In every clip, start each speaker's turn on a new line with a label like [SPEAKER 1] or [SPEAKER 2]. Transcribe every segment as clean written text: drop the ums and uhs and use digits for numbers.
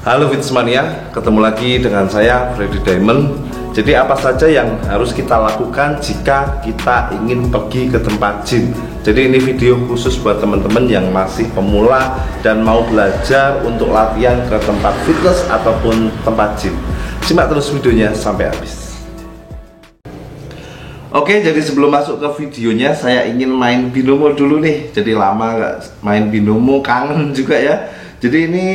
[SPEAKER 1] Halo Fitnessmania, ketemu lagi dengan saya Freddy Diamond. Jadi apa saja yang harus kita lakukan jika kita ingin pergi ke tempat gym? Jadi ini video khusus buat teman-teman yang masih pemula dan mau belajar untuk latihan ke tempat fitness ataupun tempat gym. Simak terus videonya sampai habis. Oke, jadi sebelum masuk ke videonya, saya ingin main binomo dulu nih. Jadi lama nggak main binomo, kangen juga ya. Jadi ini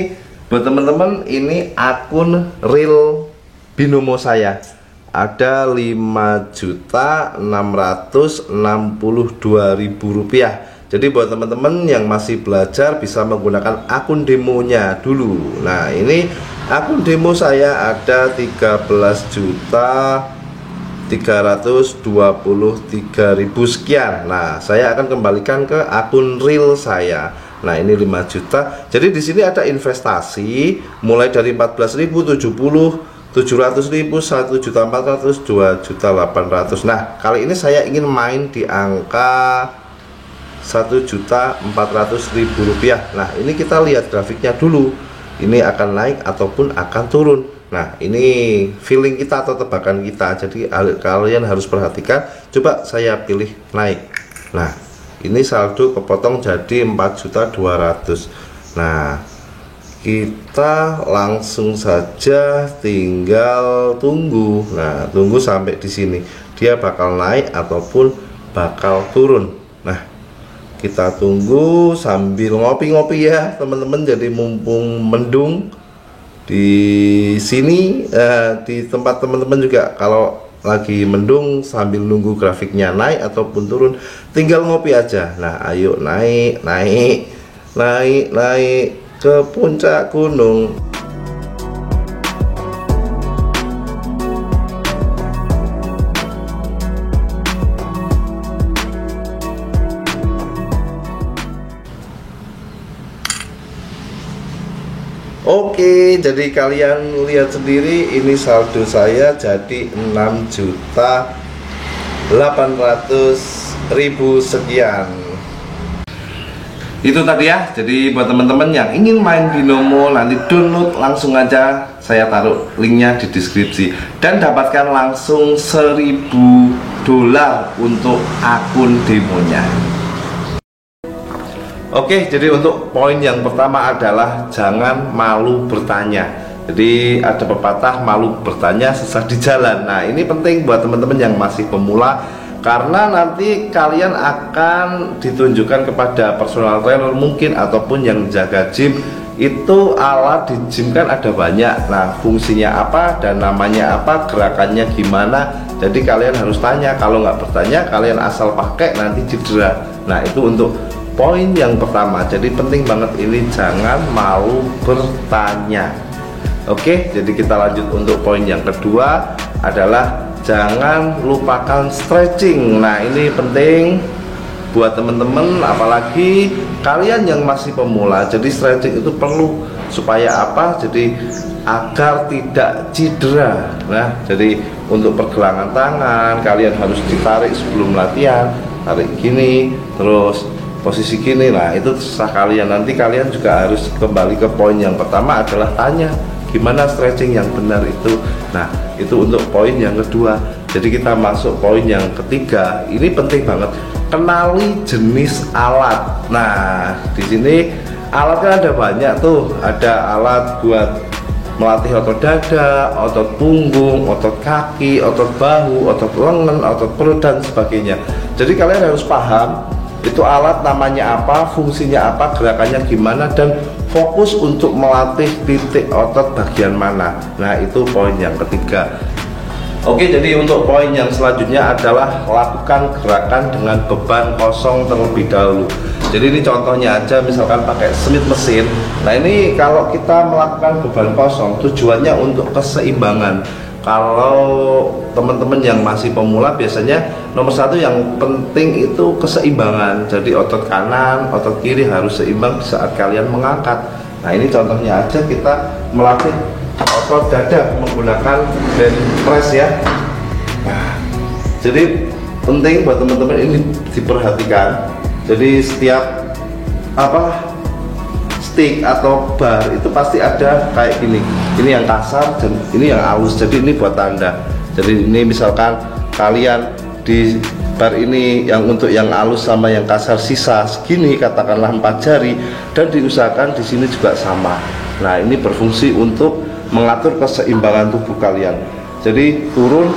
[SPEAKER 1] buat teman-teman, ini akun real binomo saya. Ada 5.662.000 rupiah. Jadi buat teman-teman yang masih belajar bisa menggunakan akun demonya dulu. Nah, ini akun demo saya ada 13.323.000 sekian. Nah, saya akan kembalikan ke akun real saya. Nah, ini 5 juta. Jadi di sini ada investasi mulai dari 14.000, 70, 700.000, 1.400.000, 2.800.000. Nah, kali ini saya ingin main di angka 1.400.000 rupiah. Nah, ini kita lihat grafiknya dulu. Ini akan naik ataupun akan turun. Nah, ini feeling kita atau tebakan kita. Jadi kalian harus perhatikan. Coba saya pilih naik. Nah, ini saldo kepotong jadi 4.200.000. Nah, kita langsung saja tinggal tunggu. Nah, tunggu sampai di sini. Dia bakal naik ataupun bakal turun. Nah, kita tunggu sambil ngopi-ngopi ya, teman-teman. Jadi mumpung mendung di sini, di tempat teman-teman juga kalau lagi mendung sambil nunggu grafiknya naik ataupun turun, tinggal ngopi aja. Nah, ayo naik ke puncak gunung. Oke, jadi kalian lihat sendiri, ini saldo saya jadi 6.800.000 sekian. Itu tadi ya. Jadi buat teman-teman yang ingin main binomo, nanti download langsung aja, saya taruh linknya di deskripsi, dan dapatkan langsung $1.000 untuk akun demonya. Oke, jadi untuk poin yang pertama adalah jangan malu bertanya. Jadi ada pepatah, malu bertanya sesat di jalan. Nah, ini penting buat teman-teman yang masih pemula, karena nanti kalian akan ditunjukkan kepada personal trainer mungkin ataupun yang jaga gym. Itu alat di gym kan ada banyak. Nah, fungsinya apa dan namanya apa, gerakannya gimana. Jadi kalian harus tanya. Kalau nggak bertanya, kalian asal pakai, nanti cedera. Nah, itu untuk poin yang pertama. Jadi penting banget ini, jangan malu bertanya. Oke, jadi kita lanjut untuk poin yang kedua adalah jangan lupakan stretching. Nah, ini penting buat teman-teman, apalagi kalian yang masih pemula. Jadi stretching itu perlu supaya apa? Jadi agar tidak cedera. Nah, jadi untuk pergelangan tangan kalian harus ditarik sebelum latihan, tarik gini, terus posisi gini. Nah, itu terserah kalian. Nanti kalian juga harus kembali ke poin yang pertama adalah tanya gimana stretching yang benar itu. Nah, itu untuk poin yang kedua. Jadi kita masuk poin yang ketiga. Ini penting banget, kenali jenis alat. Nah, di sini alatnya ada banyak tuh. Ada alat buat melatih otot dada, otot punggung, otot kaki, otot bahu, otot lengan, otot perut dan sebagainya. Jadi kalian harus paham itu alat namanya apa, fungsinya apa, gerakannya gimana, dan fokus untuk melatih titik otot bagian mana. Nah, itu poin yang ketiga. Oke, jadi untuk poin yang selanjutnya adalah lakukan gerakan dengan beban kosong terlebih dahulu. Jadi ini contohnya aja, misalkan pakai Smith mesin. Nah, ini kalau kita melakukan beban kosong tujuannya untuk keseimbangan. Kalau teman-teman yang masih pemula, biasanya nomor satu yang penting itu keseimbangan. Jadi otot kanan, otot kiri harus seimbang saat kalian mengangkat. Nah, ini contohnya aja, kita melatih otot dada menggunakan bench press ya. Nah, jadi penting buat teman-teman ini diperhatikan. Jadi setiap stick atau bar itu pasti ada kayak gini. Ini yang kasar dan ini yang halus. Jadi ini buat tanda. Jadi ini misalkan kalian di bar ini yang untuk yang halus sama yang kasar sisa segini, katakanlah 4 jari, dan diusahakan di sini juga sama. Nah, ini berfungsi untuk mengatur keseimbangan tubuh kalian. Jadi turun,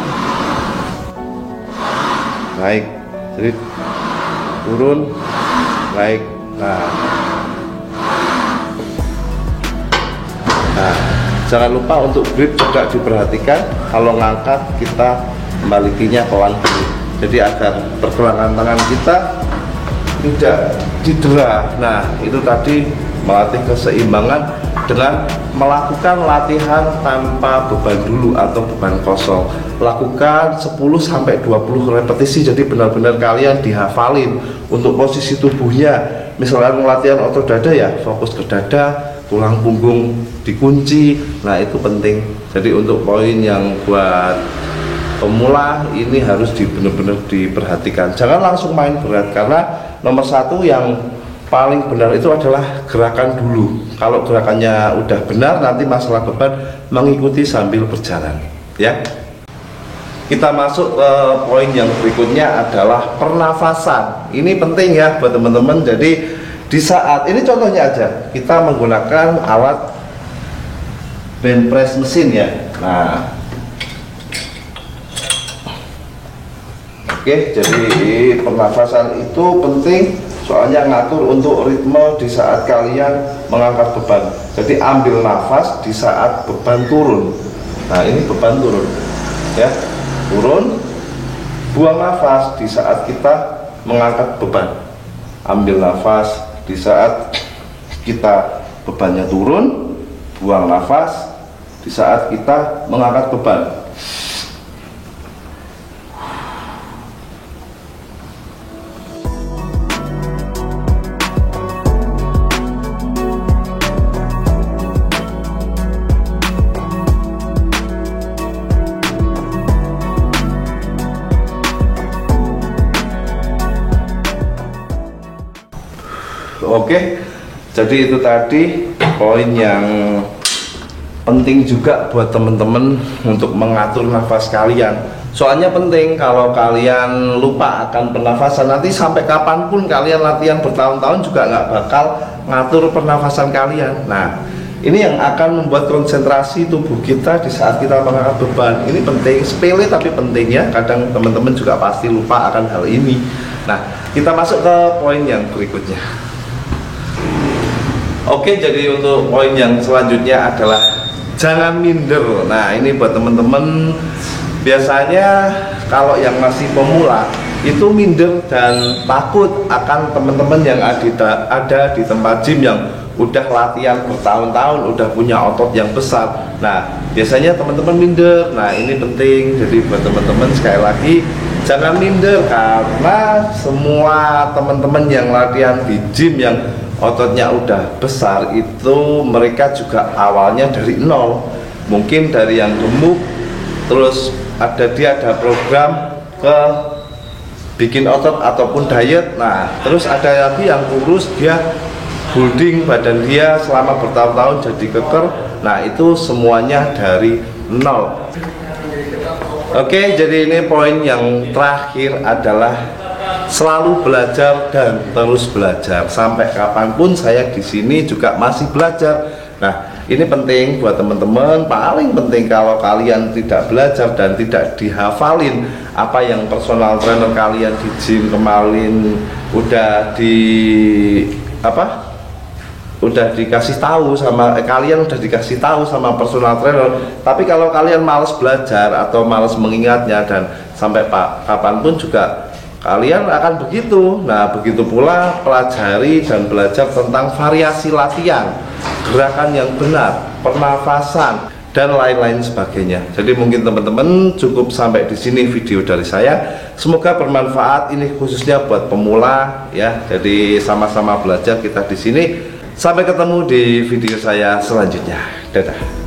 [SPEAKER 1] naik, jadi turun, naik. Nah, jangan lupa untuk grip juga diperhatikan. Kalau ngangkat kita kembalikinya pelan dulu. Jadi agar pergelangan tangan kita tidak didera. Nah, itu tadi melatih keseimbangan dengan melakukan latihan tanpa beban dulu atau beban kosong. Lakukan 10-20 repetisi, jadi benar-benar kalian dihafalin untuk posisi tubuhnya. Misalkan latihan otot dada ya, fokus ke dada, tulang punggung dikunci. Nah, itu penting. Jadi untuk poin yang buat pemula ini harus benar-benar diperhatikan. Jangan langsung main berat, karena nomor 1 yang paling benar itu adalah gerakan dulu. Kalau gerakannya udah benar, nanti masalah beban mengikuti sambil berjalan ya. Kita masuk ke poin yang berikutnya adalah pernafasan. Ini penting ya buat teman-teman. Jadi di saat ini contohnya aja, kita menggunakan alat bench press mesin ya. Nah, oke, jadi pernafasan itu penting, soalnya ngatur untuk ritme di saat kalian mengangkat beban. Jadi ambil nafas di saat beban turun. Nah, ini beban turun ya, turun, buang nafas di saat kita mengangkat beban. Ambil nafas di saat kita bebannya turun, buang nafas di saat kita mengangkat beban. Oke, jadi itu tadi poin yang penting juga buat teman-teman untuk mengatur nafas kalian. Soalnya penting, kalau kalian lupa akan pernafasan, nanti sampai kapanpun kalian latihan bertahun-tahun juga nggak bakal ngatur pernafasan kalian. Nah, ini yang akan membuat konsentrasi tubuh kita di saat kita mengangkat beban. Ini penting, sepele tapi penting ya. Kadang teman-teman juga pasti lupa akan hal ini. Nah, kita masuk ke poin yang berikutnya. Oke, jadi untuk poin yang selanjutnya adalah jangan minder. Nah, ini buat teman-teman, biasanya kalau yang masih pemula itu minder dan takut akan teman-teman yang ada di tempat gym yang udah latihan bertahun-tahun, udah punya otot yang besar. Nah, biasanya teman-teman minder. Nah, ini penting. Jadi buat teman-teman, sekali lagi jangan minder, karena semua teman-teman yang latihan di gym yang ototnya udah besar itu mereka juga awalnya dari nol. Mungkin dari yang gemuk, terus ada program ke bikin otot ataupun diet. Nah, terus ada lagi yang kurus, dia holding badan dia selama bertahun-tahun jadi keker. Nah, itu semuanya dari nol. Oke, jadi ini poin yang terakhir adalah selalu belajar dan terus belajar. Sampai kapanpun saya di sini juga masih belajar. Nah, ini penting buat teman-teman. Paling penting kalau kalian tidak belajar dan tidak dihafalin apa yang personal trainer kalian di gym kemarin udah dikasih tahu sama kalian, udah dikasih tahu sama personal trainer. Tapi kalau kalian malas belajar atau malas mengingatnya, dan sampai kapanpun juga kalian akan begitu. Nah, begitu pula pelajari dan belajar tentang variasi latihan, gerakan yang benar, pernafasan, dan lain-lain sebagainya. Jadi mungkin teman-teman cukup sampai di sini video dari saya. Semoga bermanfaat, ini khususnya buat pemula ya. Jadi sama-sama belajar kita di sini. Sampai ketemu di video saya selanjutnya. Dadah.